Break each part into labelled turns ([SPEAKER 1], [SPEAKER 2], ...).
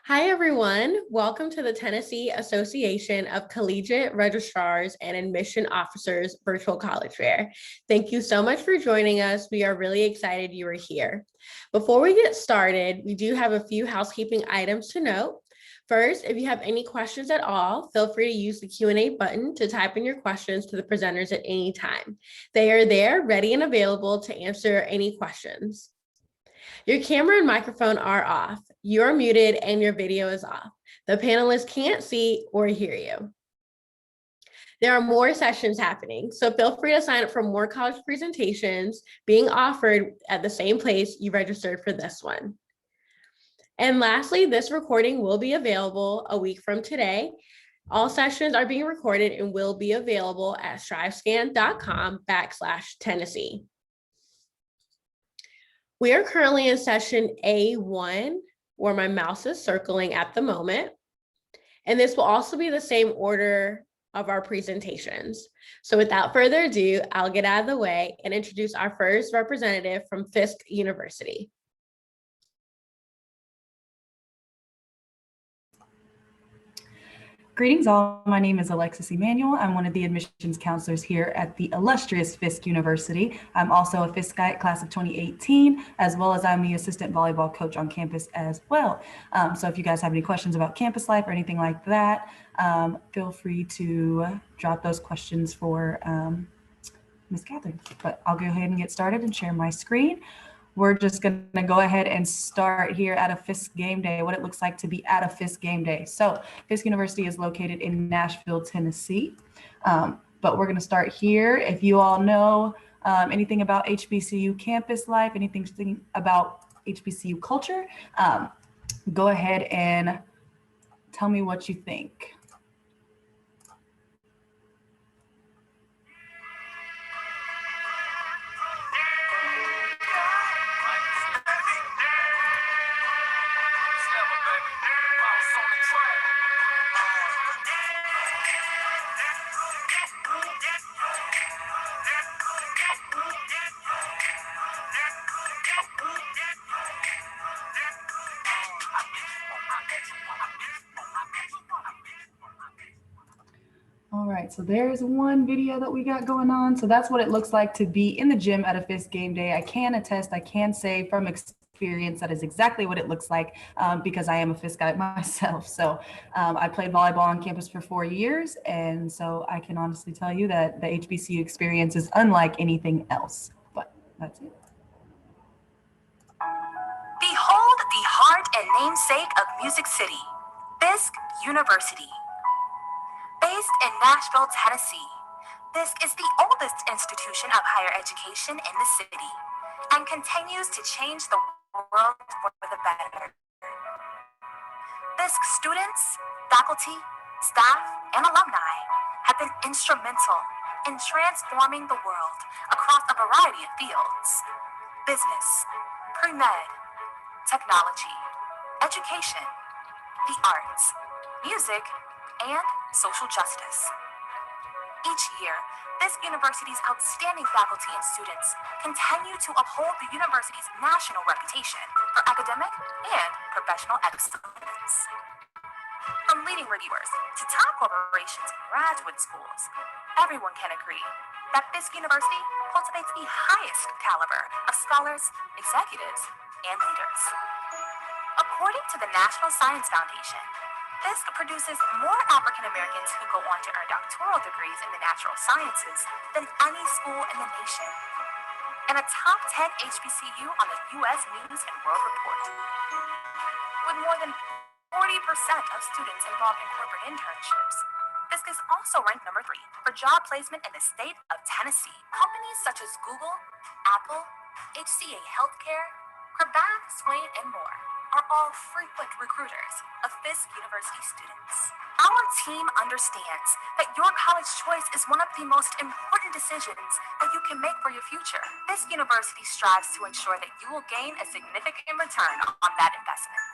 [SPEAKER 1] Hi, everyone. Welcome to the Tennessee Association of Collegiate Registrars and Admission Officers Virtual College Fair. Thank you so much for joining us. We are really excited you are here. Before we get started, we do have a few housekeeping items to note. First, if you have any questions at all, feel free to use the Q&A button to type in your questions to the presenters at any time. They are there, ready and available to answer any questions. Your camera and microphone are off. You're muted and your video is off. The panelists can't see or hear you. There are more sessions happening, so feel free to sign up for more college presentations being offered at the same place you registered for this one. And lastly, this recording will be available a week from today. All sessions are being recorded and will be available at strivescan.com/Tennessee. We are currently in session A1, where my mouse is circling at the moment. And this will also be the same order of our presentations. So without further ado, I'll get out of the way and introduce our first representative from Fisk University.
[SPEAKER 2] Greetings all, my name is Alexis Emanuel. I'm one of the admissions counselors here at the illustrious Fisk University. I'm also a Fiskite class of 2018, as well as I'm the assistant volleyball coach on campus as well. So if you guys have any questions about campus life or anything like that, feel free to drop those questions for Ms. Catherine. But I'll go ahead and get started and share my screen. We're just going to go ahead and start here at a Fisk game day, what it looks like to be at a Fisk game day. So Fisk University is located in Nashville, Tennessee. But we're going to start here. If you all know anything about HBCU campus life, anything about HBCU culture, go ahead and tell me what you think. All right, so there's one video that we got going on. So that's what it looks like to be in the gym at a Fisk game day. I can attest, I can say from experience that is exactly what it looks like because I am a Fiskite myself. So I played volleyball on campus for 4 years. And so I can honestly tell you that the HBCU experience is unlike anything else, but that's it.
[SPEAKER 3] Behold the heart and namesake of Music City, Fisk University. Based in Nashville, Tennessee, Fisk is the oldest institution of higher education in the city and continues to change the world for the better. Fisk students, faculty, staff, and alumni have been instrumental in transforming the world across a variety of fields: business, pre-med, technology, education, the arts, music, and social justice. Each year, Fisk University's outstanding faculty and students continue to uphold the university's national reputation for academic and professional excellence. From leading reviewers to top corporations and graduate schools, everyone can agree that Fisk University cultivates the highest caliber of scholars, executives, and leaders. According to the National Science Foundation, Fisk produces more African Americans who go on to earn doctoral degrees in the natural sciences than any school in the nation, and a top 10 HBCU on the U.S. News and World Report. With more than 40% of students involved in corporate internships, Fisk is also ranked number 3 for job placement in the state of Tennessee. Companies such as Google, Apple, HCA Healthcare, Cravath, Swain, and more are all frequent recruiters of Fisk University students. Our team understands that your college choice is one of the most important decisions that you can make for your future. Fisk University strives to ensure that you will gain a significant return on that investment.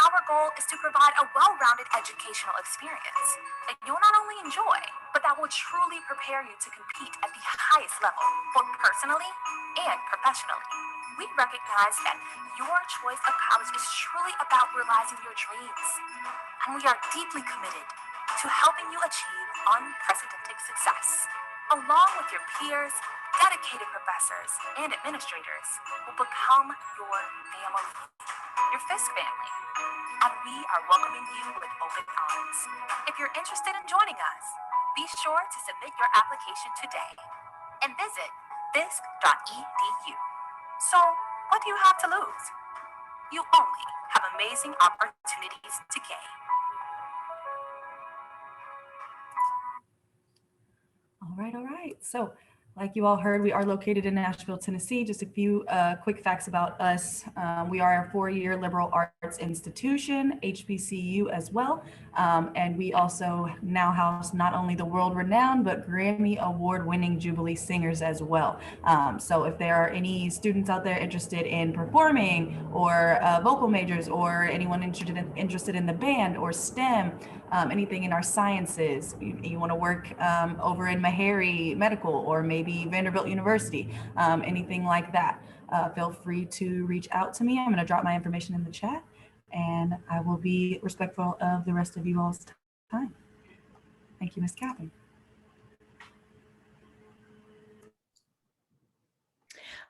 [SPEAKER 3] Our goal is to provide a well-rounded educational experience that you will not only enjoy, but that will truly prepare you to compete at the highest level, both personally and professionally. We recognize that your choice of college is truly about realizing your dreams, and we are deeply committed to helping you achieve unprecedented success. Along with your peers, dedicated professors, and administrators will become your family, your Fisk family, and we are welcoming you with open arms. If you're interested in joining us, be sure to submit your application today and visit fisk.edu. So, what do you have to lose? You only have amazing opportunities to gain.
[SPEAKER 2] All right, all right. So like you all heard, we are located in Nashville, Tennessee. Just a few quick facts about us. We are a 4-year liberal arts institution, HBCU as well. And we also now house not only the world-renowned, but Grammy award-winning Jubilee singers as well. So if there are any students out there interested in performing or vocal majors, or anyone interested in the band or STEM, anything in our sciences, you want to work over in Meharry Medical or maybe Vanderbilt University, anything like that, feel free to reach out to me. I'm going to drop my information in the chat, and I will be respectful of the rest of you all's time. Thank you, Ms. Catherine.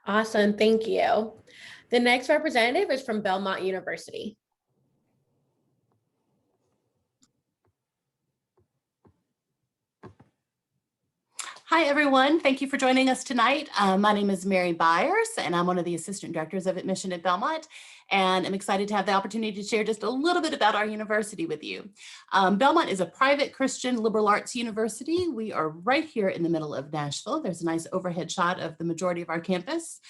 [SPEAKER 1] Awesome, thank you. The next representative is from Belmont University.
[SPEAKER 4] Hi, everyone. Thank you for joining us tonight. My name is Mary Byers, and I'm one of the assistant directors of admission at Belmont. And I'm excited to have the opportunity to share just a little bit about our university with you. Belmont is a private Christian liberal arts university. We are right here in the middle of Nashville. There's a nice overhead shot of the majority of our campus.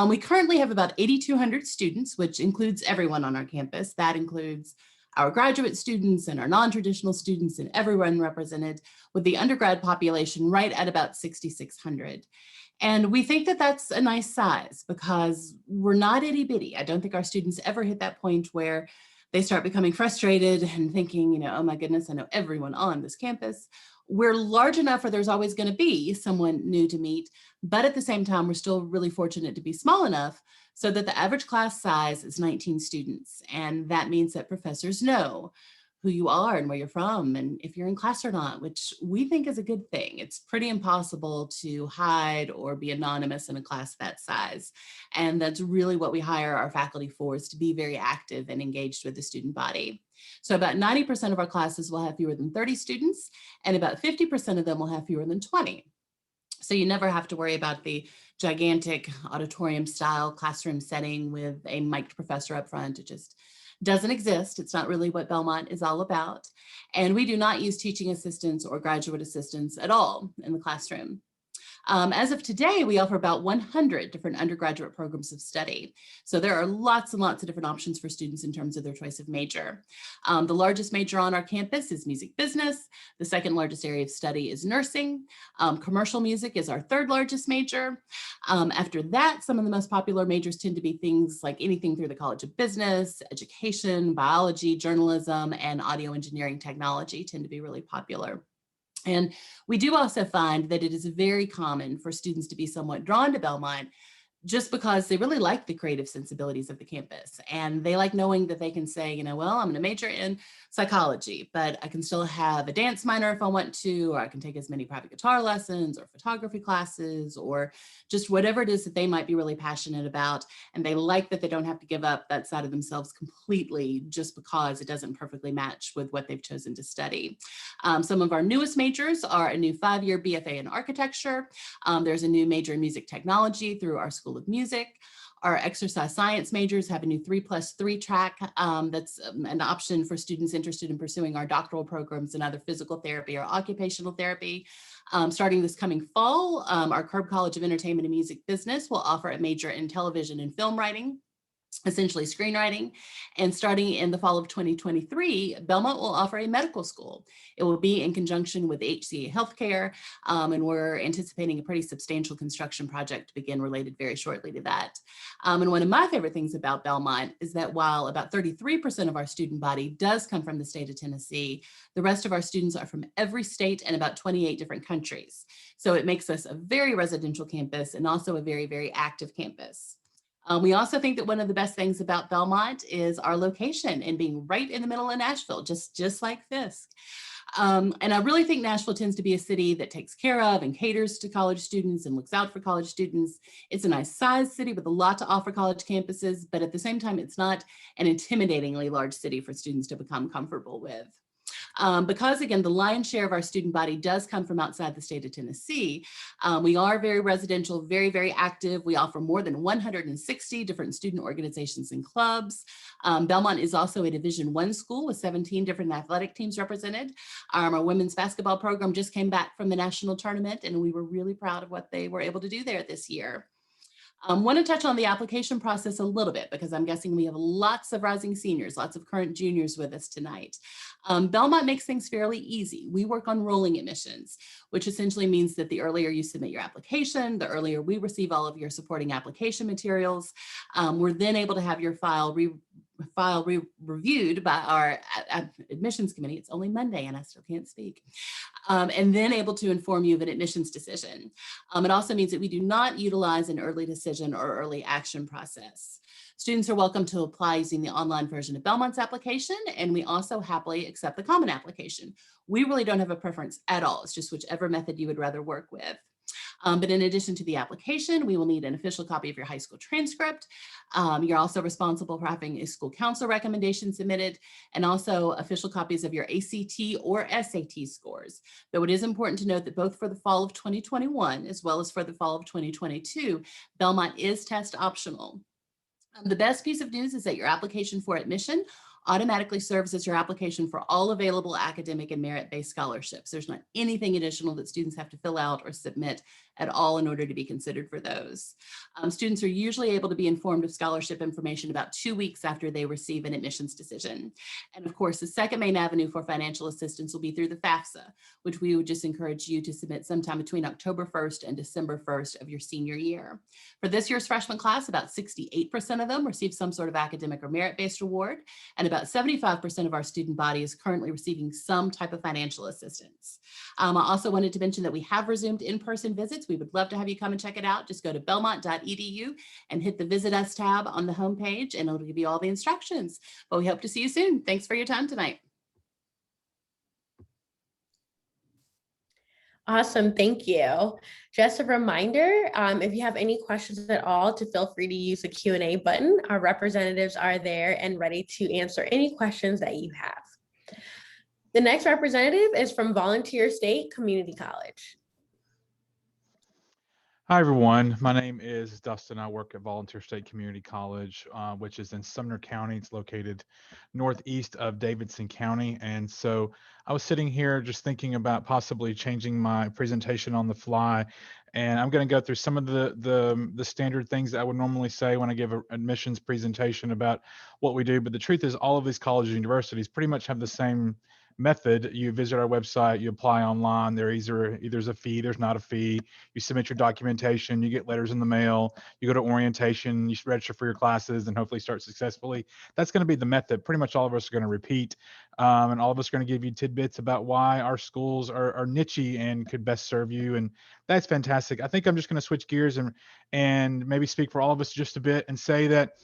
[SPEAKER 4] We currently have about 8,200 students, which includes everyone on our campus. That includes our graduate students and our non-traditional students and everyone represented, with the undergrad population right at about 6,600. And we think that that's a nice size because we're not itty bitty. I don't think our students ever hit that point where they start becoming frustrated and thinking, oh my goodness, I know everyone on this campus. We're large enough where there's always going to be someone new to meet, but at the same time, we're still really fortunate to be small enough so that the average class size is 19 students. And that means that professors know who you are and where you're from and if you're in class or not, which we think is a good thing. It's pretty impossible to hide or be anonymous in a class that size. And that's really what we hire our faculty for, is to be very active and engaged with the student body. So about 90% of our classes will have fewer than 30 students, and about 50% of them will have fewer than 20. So you never have to worry about the gigantic auditorium style classroom setting with a mic'd professor up front. It just doesn't exist. It's not really what Belmont is all about. And we do not use teaching assistants or graduate assistants at all in the classroom. As of today, we offer about 100 different undergraduate programs of study. So there are lots and lots of different options for students in terms of their choice of major. The largest major on our campus is music business. The second largest area of study is nursing. Commercial music is our third largest major. After that, some of the most popular majors tend to be things like anything through the College of Business, education, biology, journalism, and audio engineering technology tend to be really popular. And we do also find that it is very common for students to be somewhat drawn to Belmont just because they really like the creative sensibilities of the campus. And they like knowing that they can say, well, I'm going to major in psychology, but I can still have a dance minor if I want to, or I can take as many private guitar lessons or photography classes, or just whatever it is that they might be really passionate about. And they like that they don't have to give up that side of themselves completely just because it doesn't perfectly match with what they've chosen to study. Some of our newest majors are a new 5-year BFA in architecture. There's a new major in music technology through our School of Music. Our exercise science majors have a new 3+3 track that's an option for students interested in pursuing our doctoral programs in either physical therapy or occupational therapy. Starting this coming fall, our Curb College of Entertainment and Music Business will offer a major in television and film writing, essentially screenwriting. And starting in the fall of 2023, Belmont will offer a medical school. It will be in conjunction with HCA Healthcare, and we're anticipating a pretty substantial construction project to begin related very shortly to that. And one of my favorite things about Belmont is that while about 33% of our student body does come from the state of Tennessee, the rest of our students are from every state and about 28 different countries. So it makes us a very residential campus and also a very, very active campus. We also think that one of the best things about Belmont is our location and being right in the middle of Nashville, just like Fisk. And I really think Nashville tends to be a city that takes care of and caters to college students and looks out for college students. It's a nice sized city with a lot to offer college campuses, but at the same time, it's not an intimidatingly large city for students to become comfortable with. Because again, the lion's share of our student body does come from outside the state of Tennessee. We are very residential, very, very active. We offer more than 160 different student organizations and clubs. Belmont is also a Division I school with 17 different athletic teams represented. Our women's basketball program just came back from the national tournament, and we were really proud of what they were able to do there this year. Want to touch on the application process a little bit because I'm guessing we have lots of rising seniors, lots of current juniors with us tonight. Belmont makes things fairly easy. We work on rolling admissions, which essentially means that the earlier you submit your application, the earlier we receive all of your supporting application materials. We're then able to have your file reviewed by our admissions committee. It's only Monday and I still can't speak. And then able to inform you of an admissions decision. It also means that we do not utilize an early decision or early action process. Students are welcome to apply using the online version of Belmont's application, and we also happily accept the common application. We really don't have a preference at all. It's just whichever method you would rather work with. But in addition to the application, we will need an official copy of your high school transcript. You're also responsible for having a school council recommendation submitted and also official copies of your ACT or SAT scores. Though it is important to note that both for the fall of 2021 as well as for the fall of 2022, Belmont is test optional. The best piece of news is that your application for admission automatically serves as your application for all available academic and merit-based scholarships. There's not anything additional that students have to fill out or submit at all in order to be considered for those. Students are usually able to be informed of scholarship information about 2 weeks after they receive an admissions decision. And of course, the second main avenue for financial assistance will be through the FAFSA, which we would just encourage you to submit sometime between October 1st and December 1st of your senior year. For this year's freshman class, about 68% of them receive some sort of academic or merit-based award, and about 75% of our student body is currently receiving some type of financial assistance. I also wanted to mention that we have resumed in-person visits. We would love to have you come and check it out. Just go to belmont.edu and hit the Visit Us tab on the homepage, and it'll give you all the instructions. But we hope to see you soon. Thanks for your time tonight.
[SPEAKER 1] Awesome, thank you. Just a reminder, if you have any questions at all, to feel free to use the Q&A button. Our representatives are there and ready to answer any questions that you have. The next representative is from Volunteer State Community College.
[SPEAKER 5] Hi, everyone. My name is Dustin. I work at Volunteer State Community College, which is in Sumner County. It's located northeast of Davidson County. And so I was sitting here just thinking about possibly changing my presentation on the fly. And I'm going to go through some of the standard things that I would normally say when I give an admissions presentation about what we do. But the truth is, all of these colleges and universities pretty much have the same method. You visit our website, you apply online. There's a fee, there's not a fee. You submit your documentation, you get letters in the mail, you go to orientation, you register for your classes, and hopefully start successfully. That's going to be the method. Pretty much all of us are going to repeat, and all of us are going to give you tidbits about why our schools are niche-y and could best serve you. And that's fantastic. I think I'm just going to switch gears and maybe speak for all of us just a bit and say that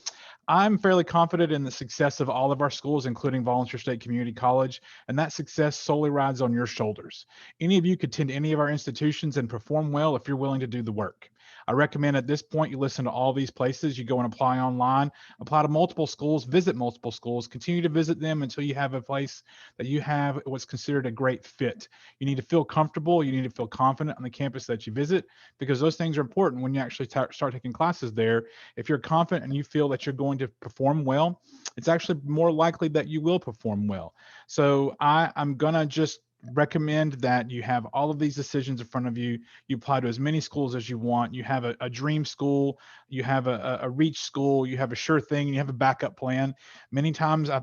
[SPEAKER 5] I'm fairly confident in the success of all of our schools, including Volunteer State Community College, and that success solely rides on your shoulders. Any of you could attend any of our institutions and perform well if you're willing to do the work. I recommend at this point you listen to all these places. You go and apply online, apply to multiple schools, visit multiple schools, continue to visit them until you have a place that you have what's considered a great fit. You need to feel comfortable. You need to feel confident on the campus that you visit, because those things are important when you actually start taking classes there. If you're confident and you feel that you're going to perform well, it's actually more likely that you will perform well. So I'm going to just recommend that you have all of these decisions in front of you. You apply to as many schools as you want. You have a dream school, you have a reach school, you have a sure thing, you have a backup plan. Many times I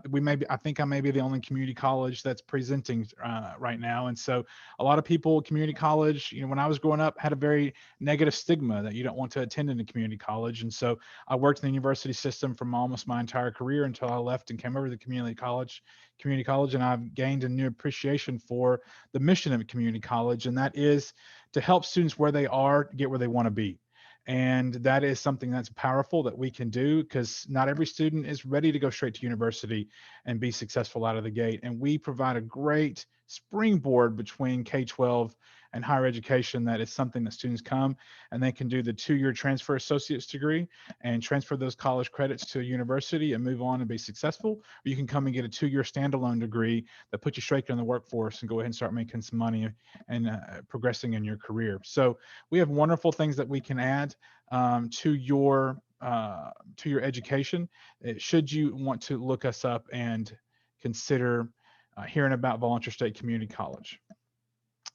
[SPEAKER 5] think I may be the only community college that's presenting right now. And so a lot of people, community college, when I was growing up, had a very negative stigma that you don't want to attend in a community college. And so I worked in the university system from almost my entire career until I left and came over to the community college, and I've gained a new appreciation for the mission of a community college, and that is to help students where they are get where they want to be. And that is something that's powerful that we can do, because not every student is ready to go straight to university and be successful out of the gate. And we provide a great springboard between K-12 and higher education. That is something that students come and they can do the 2-year transfer associate's degree and transfer those college credits to a university and move on and be successful. Or you can come and get a 2-year standalone degree that puts you straight in the workforce and go ahead and start making some money and progressing in your career. So we have wonderful things that we can add to your education. Should you want to look us up and consider hearing about Volunteer State Community College.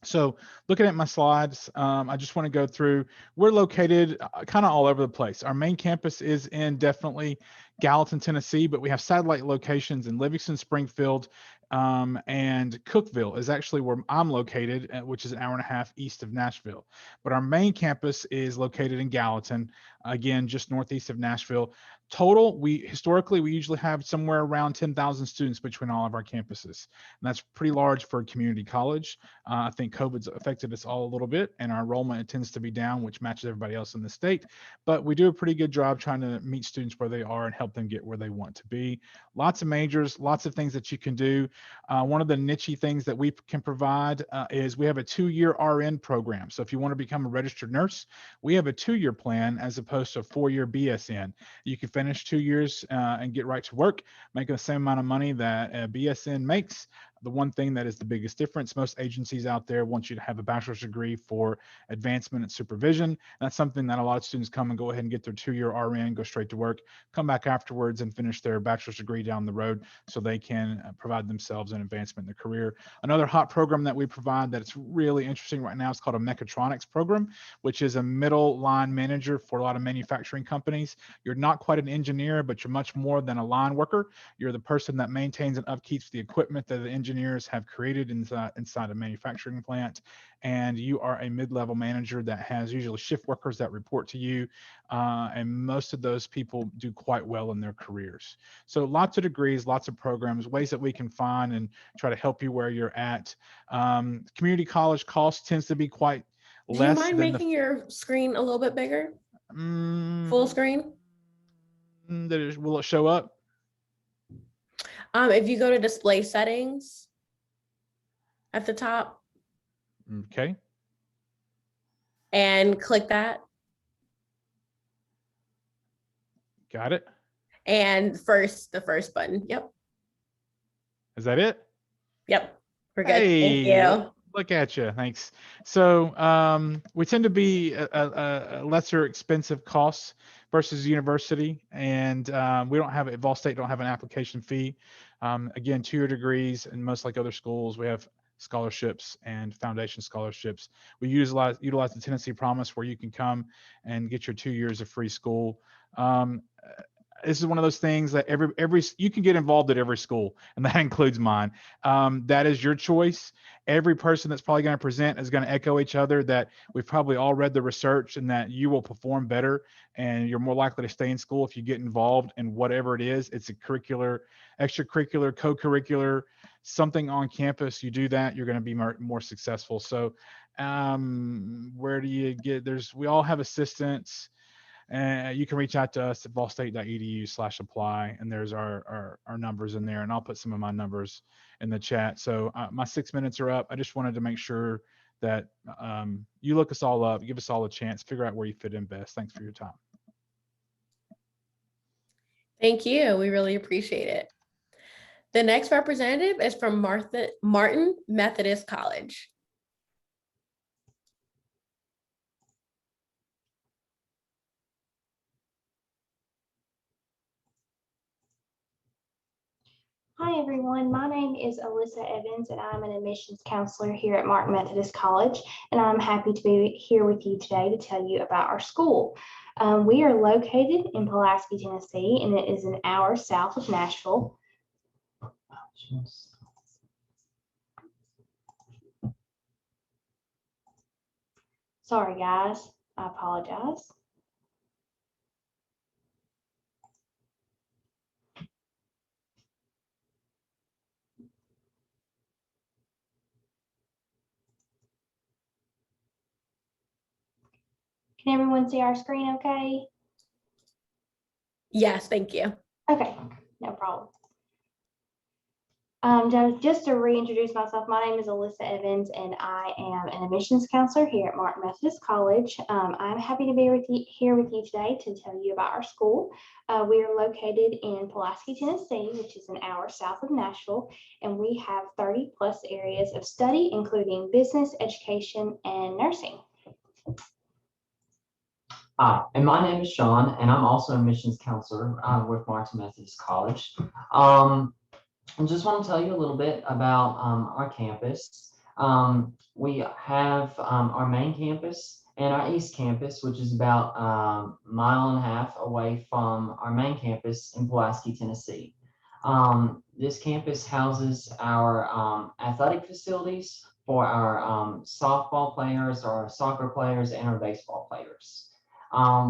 [SPEAKER 5] So looking at my slides, I just want to go through. We're located kind of all over the place. Our main campus is in definitely Gallatin, Tennessee, but we have satellite locations in Livingston, Springfield, and Cookeville is actually where I'm located, which is an hour and a half east of Nashville. But our main campus is located in Gallatin, again, just northeast of Nashville. Total, historically, we usually have somewhere around 10,000 students between all of our campuses. And that's pretty large for a community college. I think COVID's affected us all a little bit, and our enrollment tends to be down, which matches everybody else in the state. But we do a pretty good job trying to meet students where they are and help them get where they want to be. Lots of majors, lots of things that you can do. One of the niche things that we can provide is we have a 2-year RN program. So if you want to become a registered nurse, we have a 2-year plan as opposed to a 4-year BSN. You can finish 2 years and get right to work, making the same amount of money that a BSN makes. The one thing that is the biggest difference, most agencies out there want you to have a bachelor's degree for advancement and supervision. And that's something that a lot of students come and go ahead and get their 2-year RN, go straight to work, come back afterwards and finish their bachelor's degree down the road so they can provide themselves an advancement in their career. Another hot program that we provide that's really interesting right now is called a mechatronics program, which is a middle line manager for a lot of manufacturing companies. You're not quite an engineer, but you're much more than a line worker. You're the person that maintains and upkeeps the equipment that the engineers have created inside a manufacturing plant. And you are a mid-level manager that has usually shift workers that report to you. And most of those people do quite well in their careers. So lots of degrees, lots of programs, ways that we can find and try to help you where you're at. Community college cost tends to be quite
[SPEAKER 1] Do you
[SPEAKER 5] less
[SPEAKER 1] mind
[SPEAKER 5] than
[SPEAKER 1] making your screen a little bit bigger? Full screen?
[SPEAKER 5] Will it show up?
[SPEAKER 1] If you go to display settings at the top
[SPEAKER 5] Okay.
[SPEAKER 1] and click that,
[SPEAKER 5] Got it.
[SPEAKER 1] and the first button. Yep.
[SPEAKER 5] Is that it?
[SPEAKER 1] Yep. We're good. Thank
[SPEAKER 5] Hey,
[SPEAKER 1] you.
[SPEAKER 5] look at you. Thanks. So we tend to be a lesser expensive cost versus university, and we don't have Vol State don't have an application fee. Again, 2-year degrees, and most like other schools, we have scholarships and foundation scholarships. We utilize the Tennessee Promise, where you can come and get your 2 years of free school. This is one of those things that every you can get involved at every school, and that includes mine. That is your choice. Every person that's probably going to present is going to echo each other, that we've probably all read the research and that you will perform better and you're more likely to stay in school if you get involved in whatever it is. It's a curricular, extracurricular, co-curricular, something on campus. You do that, you're going to be more successful. So where do you get, we all have assistants. You can reach out to us at ballstate.edu/apply, and there's our numbers in there, and I'll put some of my numbers in the chat. So my 6 minutes are up. I just wanted to make sure that you look us all up, give us all a chance, figure out where you fit in best. Thanks for your time.
[SPEAKER 1] Thank you. We really appreciate it. The next representative is from Martin Methodist College.
[SPEAKER 6] Hi everyone, my name is Alyssa Evans and I'm an admissions counselor here at Martin Methodist College, and I'm happy to be here with you today to tell you about our school. We are located in Pulaski, Tennessee, and it is an hour south of Nashville. Sorry guys, I apologize. Can everyone see our screen okay?
[SPEAKER 1] Yes, thank you.
[SPEAKER 6] Okay, no problem. Just to reintroduce myself, my name is Alyssa Evans, and I am an admissions counselor here at Martin Methodist College. I'm happy to be here with you today to tell you about our school. We are located in Pulaski, Tennessee, which is an hour south of Nashville, and we have 30+ areas of study, including business, education, and nursing.
[SPEAKER 7] Hi, and my name is Sean, and I'm also a admissions counselor with Martin Methodist College. I just want to tell you a little bit about our campus. We have our main campus and our east campus, which is about a mile and a half away from our main campus in Pulaski, Tennessee. This campus houses our athletic facilities for our softball players, our soccer players, and our baseball players.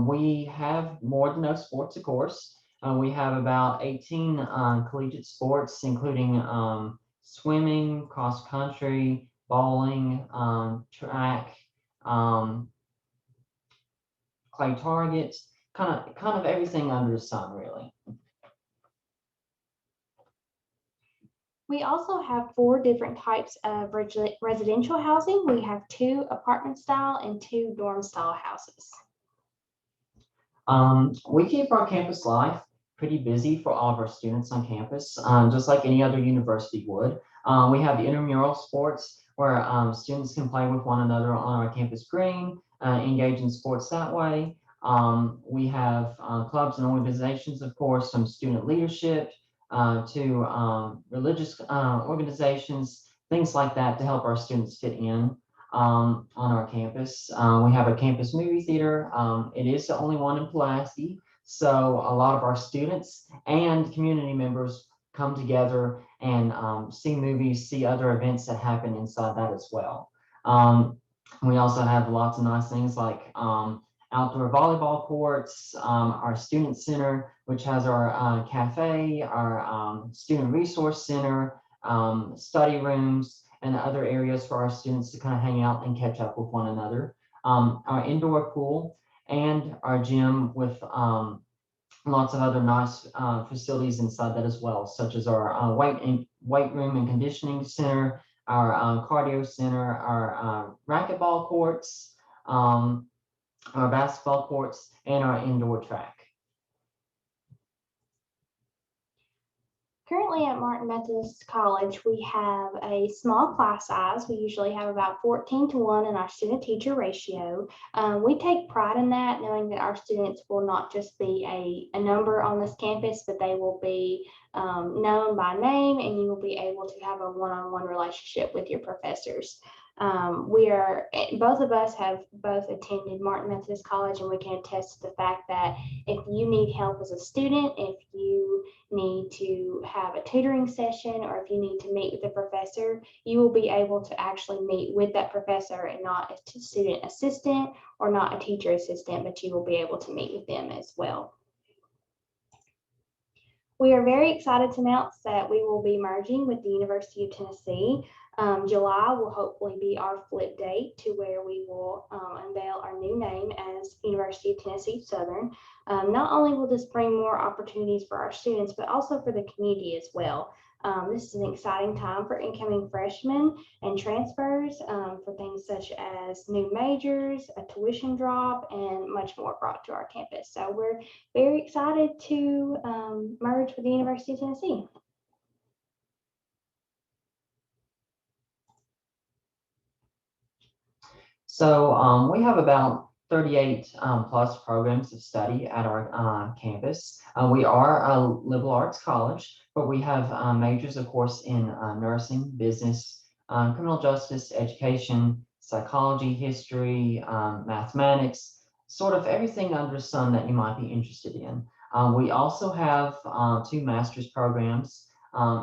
[SPEAKER 7] We have more than no sports, of course. We have about 18 collegiate sports, including swimming, cross country, bowling, track, clay targets, kind of everything under the sun, really.
[SPEAKER 6] We also have 4 different types of residential housing. We have 2 apartment style and 2 dorm style houses.
[SPEAKER 7] We keep our campus life pretty busy for all of our students on campus, just like any other university would. We have intramural sports where students can play with one another on our campus green, engage in sports that way. We have clubs and organizations, of course, from student leadership to religious organizations, things like that to help our students fit in on our campus. We have a campus movie theater. It is the only one in Pulaski. So a lot of our students and community members come together and see movies, see other events that happen inside that as well. We also have lots of nice things like outdoor volleyball courts, our student center, which has our cafe, our student resource center, study rooms, and other areas for our students to kind of hang out and catch up with one another. Our indoor pool and our gym with lots of other nice facilities inside that as well, such as our weight room and conditioning center, our cardio center, our racquetball courts, our basketball courts, and our indoor track.
[SPEAKER 6] Currently at Martin Methodist College, we have a small class size. We usually have about 14:1 in our student-teacher ratio. We take pride in that, knowing that our students will not just be a number on this campus, but they will be known by name, and you will be able to have a one-on-one relationship with your professors. Both of us have both attended Martin Methodist College, and we can attest to the fact that if you need help as a student, if you need to have a tutoring session, or if you need to meet with a professor, you will be able to actually meet with that professor and not a student assistant or not a teacher assistant, but you will be able to meet with them as well. We are very excited to announce that we will be merging with the University of Tennessee. July will hopefully be our flip date to where we will unveil our new name as University of Tennessee Southern. Not only will this bring more opportunities for our students, but also for the community as well. This is an exciting time for incoming freshmen and transfers for things such as new majors, a tuition drop, and much more brought to our campus. So we're very excited to merge with the University of Tennessee.
[SPEAKER 7] So we have about 38 plus programs of study at our campus. We are a liberal arts college, but we have majors, of course, in nursing, business, criminal justice, education, psychology, history, mathematics, sort of everything under the sun that you might be interested in. We also have 2 master's programs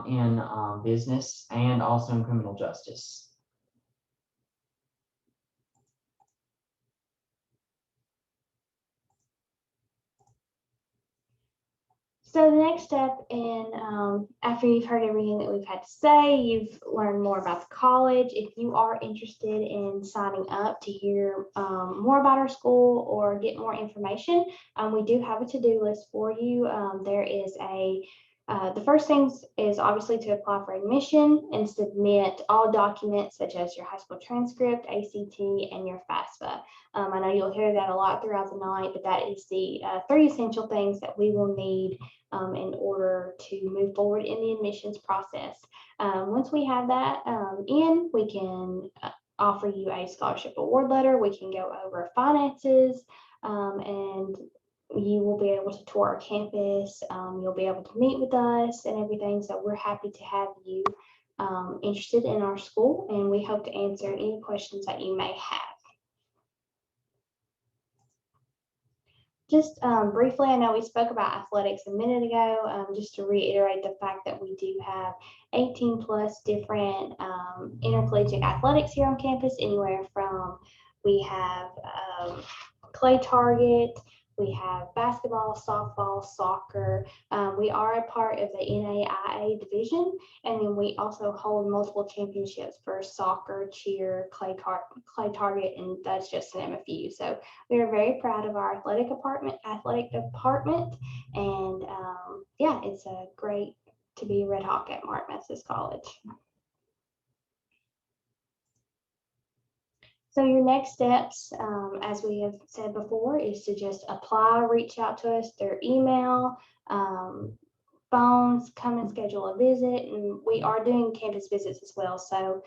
[SPEAKER 7] in business and also in criminal justice.
[SPEAKER 6] So the next step after you've heard everything that we've had to say, you've learned more about the college. If you are interested in signing up to hear more about our school or get more information, we do have a to-do list for you. There is the first thing is obviously to apply for admission and submit all documents such as your high school transcript, ACT, and your FAFSA. I know you'll hear that a lot throughout the night, but that is the 3 essential things that we will need in order to move forward in the admissions process. Once we have that we can offer you a scholarship award letter. We can go over finances and you will be able to tour our campus. You'll be able to meet with us and everything. So we're happy to have you interested in our school, and we hope to answer any questions that you may have. Just briefly, I know we spoke about athletics a minute ago, just to reiterate the fact that we do have 18 plus different intercollegiate athletics here on campus, anywhere from we have clay target, we have basketball, softball, soccer. We are a part of the NAIA division, and then we also hold multiple championships for soccer, cheer, clay target, and that's just to name a few. So we are very proud of our athletic department, and yeah, it's great to be Red Hawk at Martin Methodist College. So your next steps, as we have said before, is to just apply, reach out to us through email, phones, come and schedule a visit, and we are doing campus visits as well. So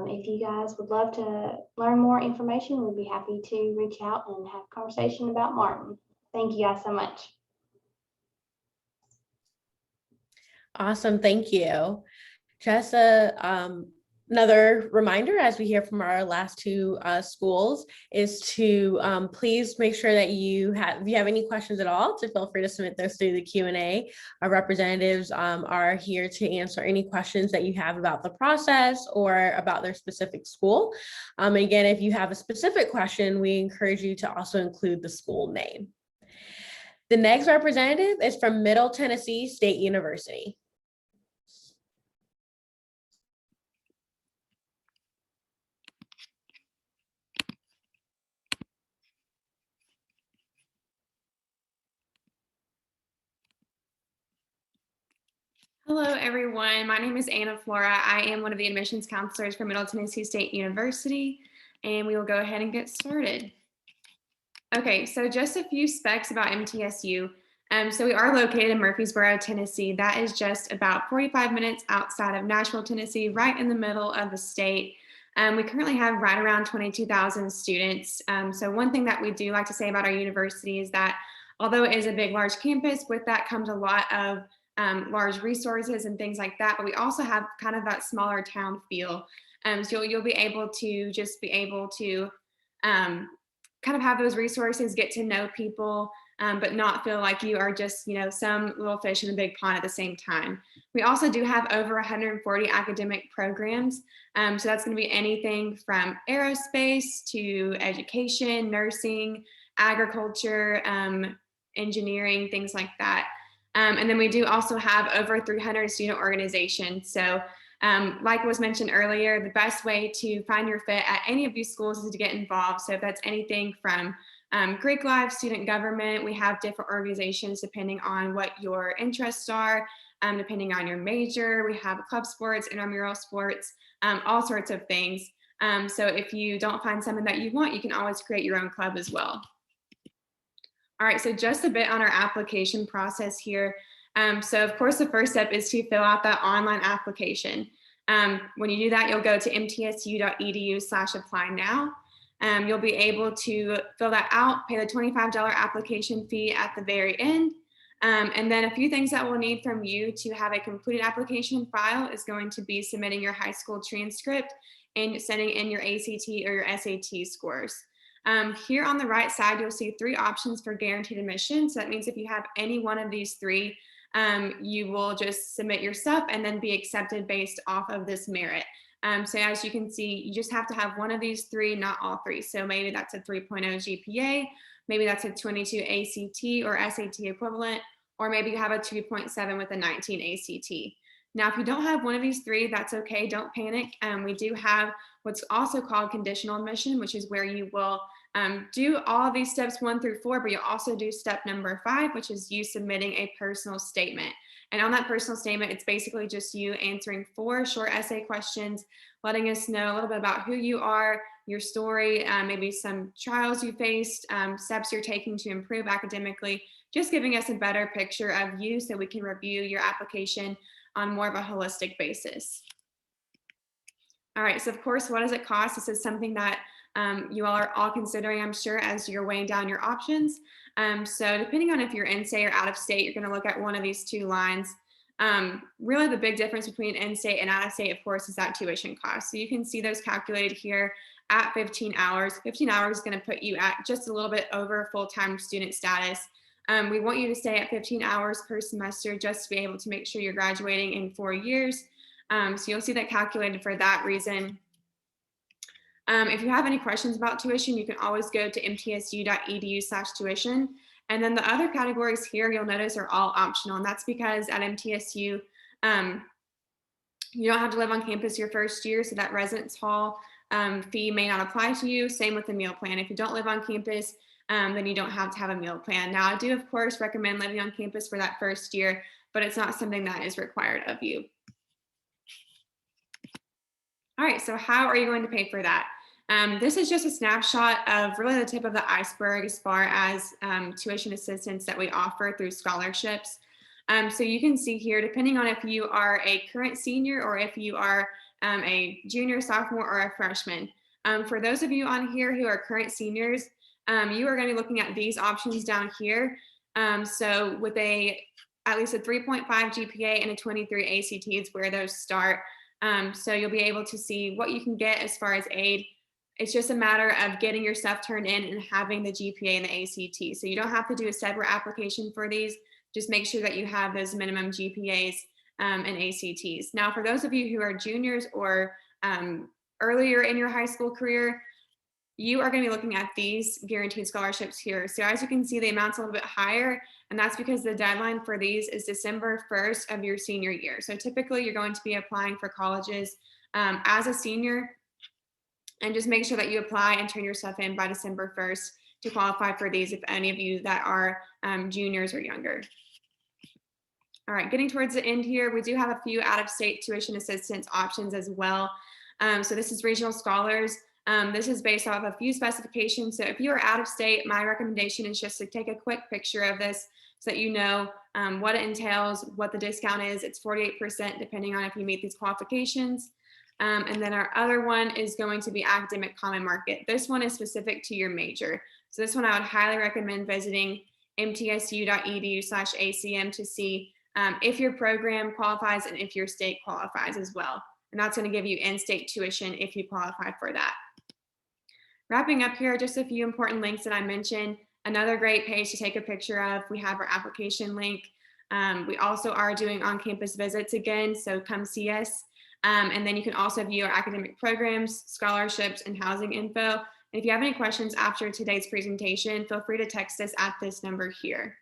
[SPEAKER 6] if you guys would love to learn more information, we'd be happy to reach out and have a conversation about Martin. Thank you guys so much.
[SPEAKER 1] Awesome, thank you. Just another reminder, as we hear from our last 2 schools, is to please make sure that if you have any questions at all, to feel free to submit those through the Q&A. Our representatives are here to answer any questions that you have about the process or about their specific school. Again, if you have a specific question, we encourage you to also include the school name. The next representative is from Middle Tennessee State University.
[SPEAKER 8] Hello, everyone. My name is Anna Flora. I am one of the admissions counselors for Middle Tennessee State University, and we will go ahead and get started. Okay, so just a few specs about MTSU. So we are located in Murfreesboro, Tennessee. That is just about 45 minutes outside of Nashville, Tennessee, right in the middle of the state. We currently have right around 22,000 students. So one thing that we do like to say about our university is that although it is a big, large campus, with that comes a lot of large resources and things like that, but we also have kind of that smaller town feel. So you'll be able to kind of have those resources, get to know people, but not feel like you are just, some little fish in a big pond at the same time. We also do have over 140 academic programs. So that's going to be anything from aerospace to education, nursing, agriculture, engineering, things like that. And then we do also have over 300 student organizations. So like was mentioned earlier, the best way to find your fit at any of these schools is to get involved. So if that's anything from Greek life, student government, we have different organizations depending on what your interests are, depending on your major. We have club sports, intramural sports, all sorts of things. So if you don't find something that you want, you can always create your own club as well. All right, so just a bit on our application process here. So of course, the first step is to fill out that online application. When you do that, you'll go to mtsu.edu/apply now. You'll be able to fill that out, pay the $25 application fee at the very end. And then a few things that we'll need from you to have a completed application file is going to be submitting your high school transcript and sending in your ACT or your SAT scores. Here on the right side, you'll see 3 options for guaranteed admission. So that means if you have any one of these 3, you will just submit your stuff and then be accepted based off of this merit. So as you can see, you just have to have one of these 3, not all 3. So maybe that's a 3.0 GPA, maybe that's a 22 ACT or SAT equivalent, or maybe you have a 2.7 with a 19 ACT. Now, if you don't have one of these three, that's okay, don't panic. We do have what's also called conditional admission, which is where you will do all of these steps 1 through 4, but you'll also do step number 5, which is you submitting a personal statement. And on that personal statement, it's basically just you answering 4 short essay questions, letting us know a little bit about who you are, your story, maybe some trials you faced, steps you're taking to improve academically, just giving us a better picture of you so we can review your application on more of a holistic basis. All right, so of course, what does it cost? This is something that you all are all considering, I'm sure, as you're weighing down your options. So depending on if you're in state or out of state, you're going to look at one of these 2 lines. Really the big difference between in-state and out-of-state, of course, is that tuition cost. So you can see those calculated here at 15 hours. 15 hours is going to put you at just a little bit over full-time student status. We want you to stay at 15 hours per semester just to be able to make sure you're graduating in 4 years. So you'll see that calculated for that reason. If you have any questions about tuition, you can always go to mtsu.edu/tuition. And then the other categories here, you'll notice, are all optional. And that's because at MTSU, you don't have to live on campus your first year, so that residence hall fee may not apply to you. Same with the meal plan. If you don't live on campus, then you don't have to have a meal plan. Now, I do, of course, recommend living on campus for that first year, but it's not something that is required of you. All right, so how are you going to pay for that? This is just a snapshot of really the tip of the iceberg as far as tuition assistance that we offer through scholarships. So you can see here, depending on if you are a current senior or if you are a junior, sophomore, or a freshman. For those of you on here who are current seniors, you are going to be looking at these options down here. So with at least a 3.5 GPA and a 23 ACT is where those start. So you'll be able to see what you can get as far as aid. It's just a matter of getting your stuff turned in and having the GPA and the ACT. So you don't have to do a separate application for these. Just make sure that you have those minimum GPAs and ACTs. Now, for those of you who are juniors or earlier in your high school career, you are going to be looking at these guaranteed scholarships here. So as you can see, the amount's a little bit higher, and that's because the deadline for these is December 1st of your senior year. So typically you're going to be applying for colleges as a senior, and just make sure that you apply and turn your stuff in by December 1st to qualify for these, if any of you that are juniors or younger. All right, getting towards the end here, we do have a few out-of-state tuition assistance options as well. So this is regional scholars. This is based off a few specifications. So if you are out of state, my recommendation is just to take a quick picture of this so that you know what it entails, what the discount is. It's 48% depending on if you meet these qualifications. And then our other one is going to be academic common market. This one is specific to your major. So this one I would highly recommend visiting mtsu.edu/acm to see if your program qualifies and if your state qualifies as well. And that's going to give you in-state tuition if you qualify for that. Wrapping up here, just a few important links that I mentioned. Another great page to take a picture of, we have our application link. We also are doing on-campus visits again, so come see us. And then you can also view our academic programs, scholarships, and housing info. And if you have any questions after today's presentation, feel free to text us at this number here.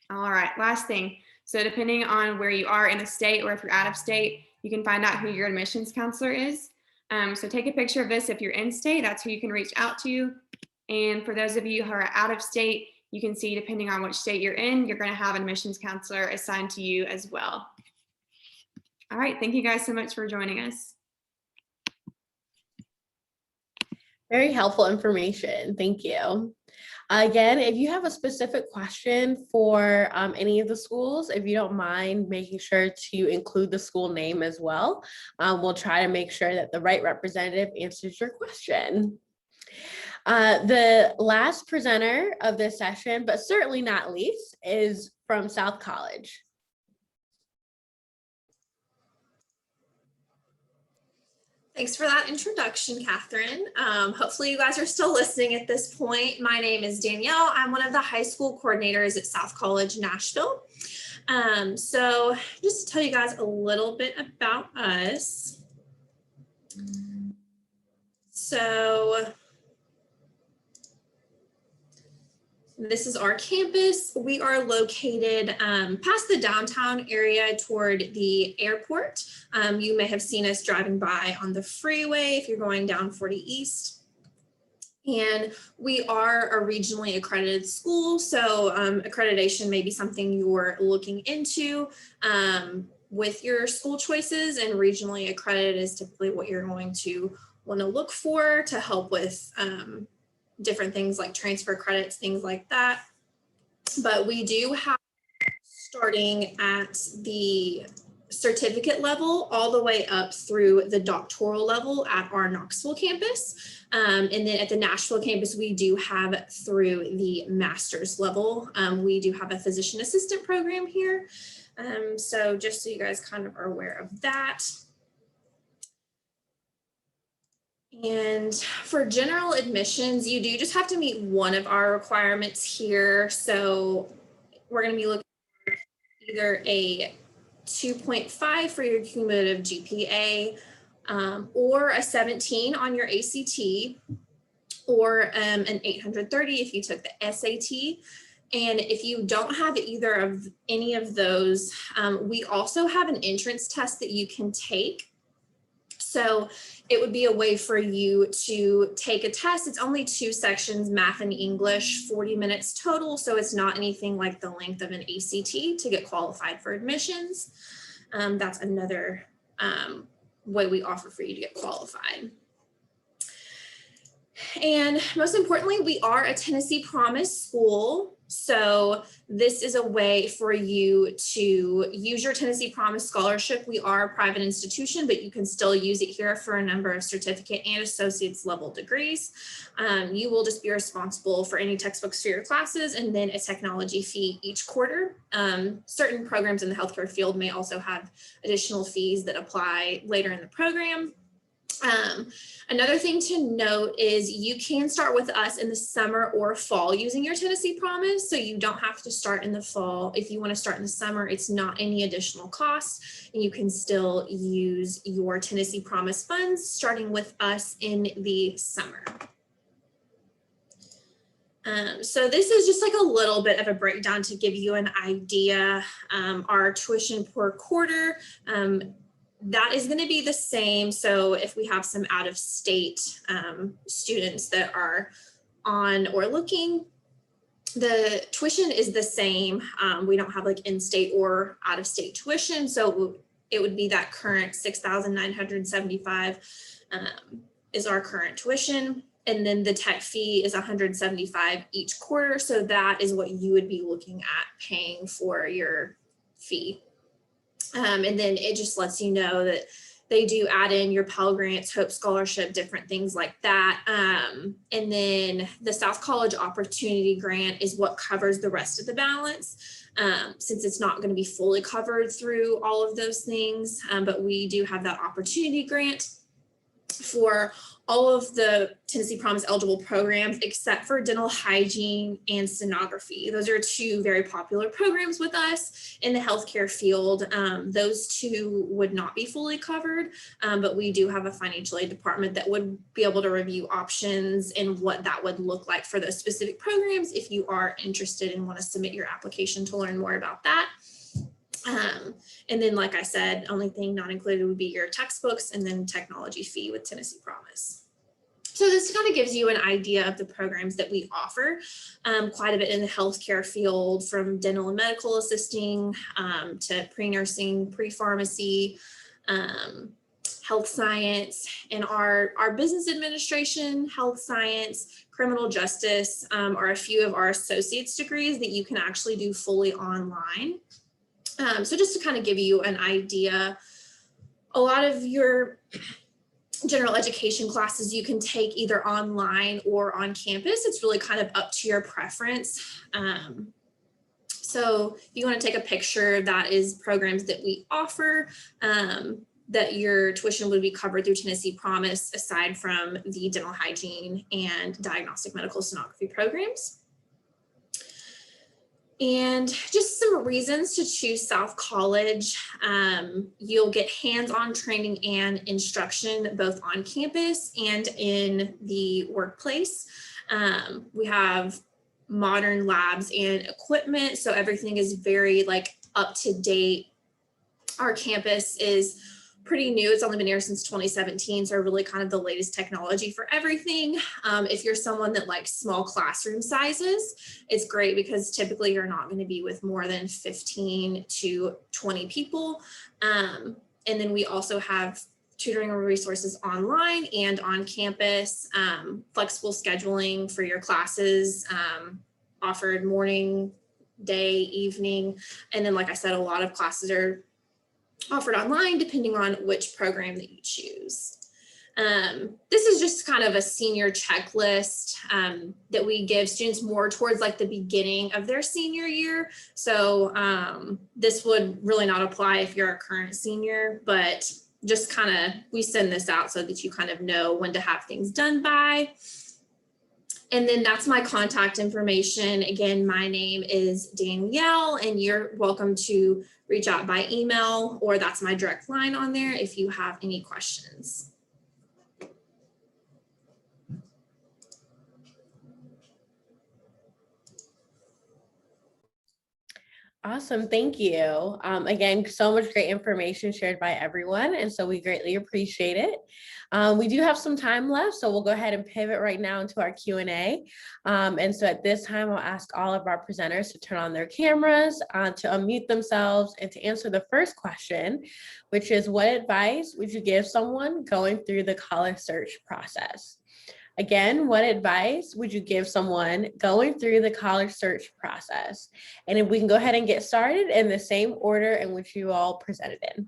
[SPEAKER 8] All right, last thing. So depending on where you are in the state or if you're out of state, you can find out who your admissions counselor is. So take a picture of this if you're in state, that's who you can reach out to. And for those of you who are out of state, you can see depending on which state you're in, you're going to have an admissions counselor assigned to you as well. All right, thank you guys so much for joining us.
[SPEAKER 1] Very helpful information. Thank you. Again, if you have a specific question for any of the schools, if you don't mind making sure to include the school name as well, we'll try to make sure that the right representative answers your question. The last presenter of this session, but certainly not least, is from South College.
[SPEAKER 9] Thanks for that introduction, Catherine. Hopefully you guys are still listening at this point. My name is Danielle. I'm one of the high school coordinators at South College, Nashville. So just to tell you guys a little bit about us. So This is our campus. We are located past the downtown area toward the airport. You may have seen us driving by on the freeway if you're going down 40 East. And we are a regionally accredited school, so accreditation may be something you're looking into with your school choices, and regionally accredited is typically what you're going to want to look for to help with different things like transfer credits, things like that. But we do have, starting at the certificate level all the way up through the doctoral level at our Knoxville campus. And then at the Nashville campus, we do have through the master's level. We do have a physician assistant program here. So just so you guys kind of are aware of that. And for general admissions, you do just have to meet one of our requirements here. So we're going to be looking for either a 2.5 for your cumulative GPA, or a 17 on your ACT, or an 830 if you took the SAT. And if you don't have either of any of those, we also have an entrance test that you can take. So it would be a way for you to take a test. It's only 2 sections, math and English, 40 minutes total. So it's not anything like the length of an ACT to get qualified for admissions. That's another way we offer for you to get qualified. And most importantly, we are a Tennessee Promise school. So this is a way for you to use your Tennessee Promise scholarship. We are a private institution, but you can still use it here for a number of certificate and associate's level degrees. You will just be responsible for any textbooks for your classes and then a technology fee each quarter. Certain programs in the healthcare field may also have additional fees that apply later in the program. Another thing to note is you can start with us in the summer or fall using your Tennessee Promise. So you don't have to start in the fall. If you want to start in the summer, it's not any additional cost, and you can still use your Tennessee Promise funds starting with us in the summer. So this is just like a little bit of a breakdown to give you an idea. Our tuition per quarter, that is going to be the same. So if we have some out of state students that are on or looking, the tuition is the same. We don't have like in-state or out of state tuition. So it would be that current $6,975 is our current tuition. And then the tech fee is $175 each quarter. So that is what you would be looking at paying for your fee. And then it just lets you know that they do add in your Pell Grants, Hope Scholarship, different things like that. And then the South College Opportunity Grant is what covers the rest of the balance, since it's not going to be fully covered through all of those things. But we do have that Opportunity Grant for all of the Tennessee Promise eligible programs except for dental hygiene and sonography. Those are 2 very popular programs with us in the healthcare field. Those 2 would not be fully covered, but we do have a financial aid department that would be able to review options and what that would look like for those specific programs if you are interested and want to submit your application to learn more about that. And then, like I said, only thing not included would be your textbooks and then technology fee with Tennessee Promise. So this kind of gives you an idea of the programs that we offer, quite a bit in the healthcare field, from dental and medical assisting to pre-nursing, pre-pharmacy, health science, and our business administration, health science, criminal justice are a few of our associate's degrees that you can actually do fully online. So just to kind of give you an idea, a lot of your general education classes you can take either online or on campus. It's really kind of up to your preference. So if you want to take a picture, that is programs that we offer, that your tuition would be covered through Tennessee Promise, aside from the dental hygiene and diagnostic medical sonography programs. And just some reasons to choose South College. You'll get hands-on training and instruction both on campus and in the workplace. We have modern labs and equipment. So everything is very like up to date. Our campus is pretty new. It's only been here since 2017. So really kind of the latest technology for everything. If you're someone that likes small classroom sizes, it's great because typically you're not going to be with more than 15 to 20 people. And then we also have tutoring resources online and on campus, flexible scheduling for your classes, offered morning, day, evening. And then, like I said, a lot of classes are offered online depending on which program that you choose. This is just kind of a senior checklist that we give students more towards like the beginning of their senior year. So this would really not apply if you're a current senior, but just kind of, we send this out so that you kind of know when to have things done by. And then that's my contact information. Again, my name is Danielle, and you're welcome to reach out by email, or that's my direct line on there if you have any questions.
[SPEAKER 1] Awesome, thank you. Again, so much great information shared by everyone, and so we greatly appreciate it. We do have some time left, so we'll go ahead and pivot right now into our Q&A. And so at this time, I'll ask all of our presenters to turn on their cameras, to unmute themselves, and to answer the first question, which is, what advice would you give someone going through the college search process? Again, what advice would you give someone going through the college search process? And if we can go ahead and get started in the same order in which you all presented in.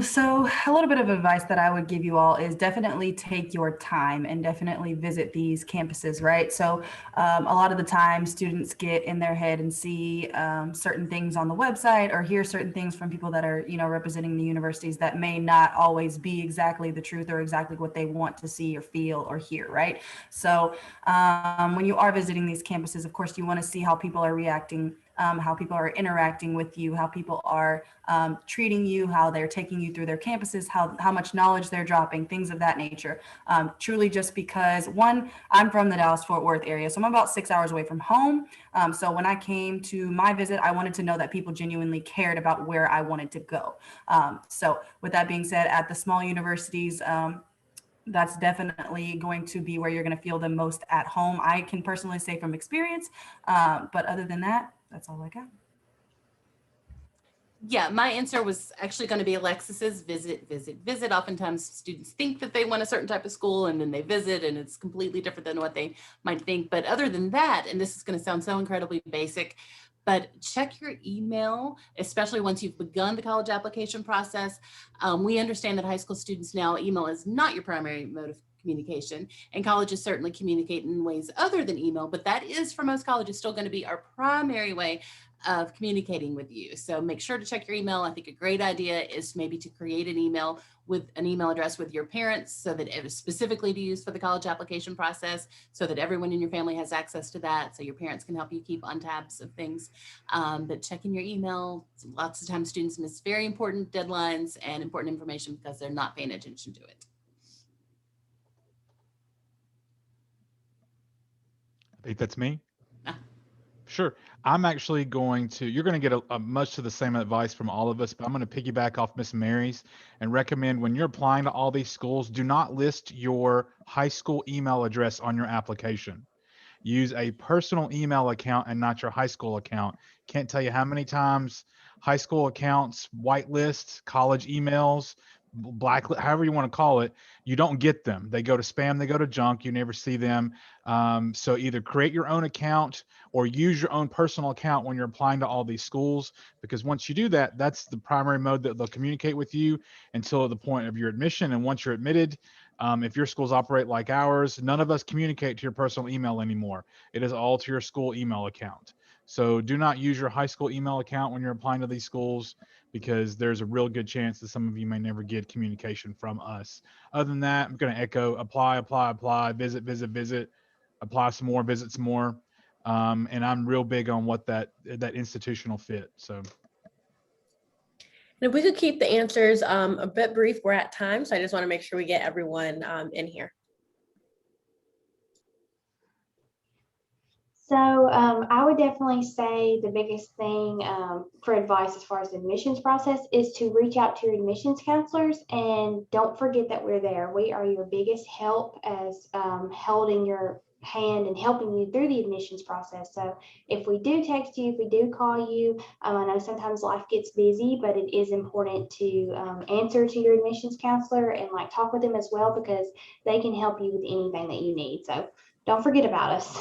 [SPEAKER 2] So a little bit of advice that I would give you all is definitely take your time and definitely visit these campuses, right? So a lot of the time students get in their head and see certain things on the website or hear certain things from people that are, representing the universities that may not always be exactly the truth or exactly what they want to see or feel or hear, right? So when you are visiting these campuses, of course, you want to see how people are reacting, how people are interacting with you, how people are treating you, how they're taking you through their campuses, how much knowledge they're dropping, things of that nature. Truly just because, one, I'm from the Dallas-Fort Worth area, so I'm about 6 hours away from home. So when I came to my visit, I wanted to know that people genuinely cared about where I wanted to go. So with that being said, at the small universities, that's definitely going to be where you're going to feel the most at home. I can personally say from experience, but other than that, that's all I got.
[SPEAKER 4] Yeah, my answer was actually going to be Alexis's visit. Oftentimes students think that they want a certain type of school and then they visit and it's completely different than what they might think. But other than that, and this is going to sound so incredibly basic, but check your email, especially once you've begun the college application process. We understand that high school students now, email is not your primary mode of communication, and colleges certainly communicate in ways other than email, but that is for most colleges still going to be our primary way of communicating with you. So make sure to check your email. I think a great idea is maybe to create an email with an email address with your parents so that it is specifically to use for the college application process, so that everyone in your family has access to that, so your parents can help you keep on tabs of things. But checking your email, lots of times students miss very important deadlines and important information because they're not paying attention to it.
[SPEAKER 5] I think that's me. Sure. I'm actually you're going to get a much to the same advice from all of us, but I'm going to piggyback off Miss Mary's and recommend when you're applying to all these schools, do not list your high school email address on your application. Use a personal email account and not your high school account. Can't tell you how many times high school accounts, whitelist, college emails, blacklist, however you want to call it, you don't get them. They go to spam, they go to junk, you never see them. So either create your own account or use your own personal account when you're applying to all these schools, because once you do that, that's the primary mode that they'll communicate with you until the point of your admission. And once you're admitted, if your schools operate like ours, none of us communicate to your personal email anymore. It is all to your school email account. So do not use your high school email account when you're applying to these schools, because there's a real good chance that some of you may never get communication from us. Other than that, I'm going to echo apply, visit, apply some more, visit some more. And I'm real big on what that institutional fit. So.
[SPEAKER 1] And if we could keep the answers a bit brief, we're at time. So I just want to make sure we get everyone in here.
[SPEAKER 6] So I would definitely say the biggest thing for advice as far as the admissions process is to reach out to your admissions counselors, and don't forget that we're there. We are your biggest help as holding your hand and helping you through the admissions process. So if we do text you, if we do call you, I know sometimes life gets busy, but it is important to answer to your admissions counselor and like talk with them as well, because they can help you with anything that you need. So don't forget about us.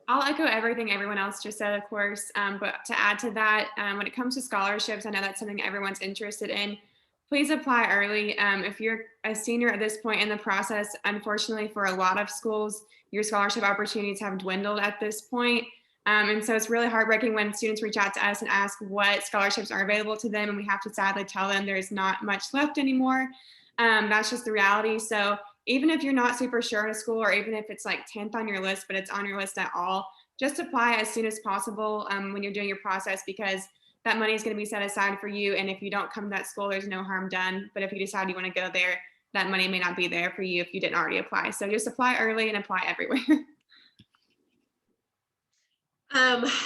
[SPEAKER 8] I'll echo everything everyone else just said, of course, but to add to that, when it comes to scholarships, I know that's something everyone's interested in. Please apply early. If you're a senior at this point in the process, unfortunately for a lot of schools, your scholarship opportunities have dwindled at this point. And so it's really heartbreaking when students reach out to us and ask what scholarships are available to them, and we have to sadly tell them there's not much left anymore. That's just the reality. So even if you're not super sure in a school, or even if it's like 10th on your list, but it's on your list at all, just apply as soon as possible when you're doing your process, because that money is going to be set aside for you. And if you don't come to that school, there's no harm done. But if you decide you want to go there, that money may not be there for you if you didn't already apply. So just apply early and apply everywhere.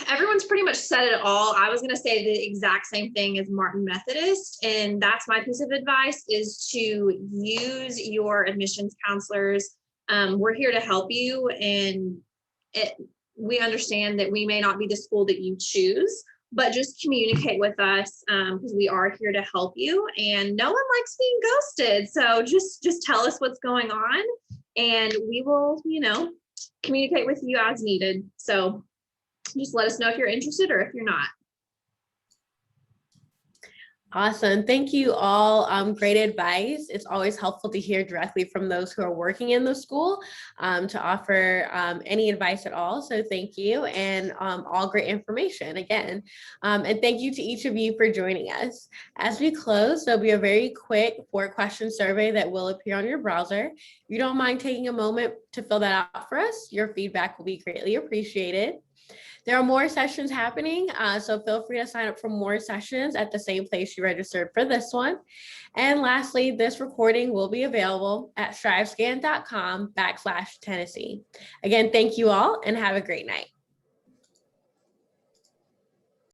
[SPEAKER 9] Everyone's pretty much said it all. I was going to say the exact same thing as Martin Methodist, and that's my piece of advice, is to use your admissions counselors. We're here to help you, and we understand that we may not be the school that you choose, but just communicate with us, because we are here to help you, and no one likes being ghosted. So just tell us what's going on, and we will, communicate with you as needed. So just let us know if you're interested or if you're not.
[SPEAKER 1] Awesome. Thank you all. Great advice. It's always helpful to hear directly from those who are working in the school to offer any advice at all. So thank you, and all great information again. And thank you to each of you for joining us. As we close, there'll be a very quick 4-question survey that will appear on your browser. If you don't mind taking a moment to fill that out for us, your feedback will be greatly appreciated. There are more sessions happening, so feel free to sign up for more sessions at the same place you registered for this one. And lastly, this recording will be available at strivescan.com/Tennessee. Again, thank you all and have a great night.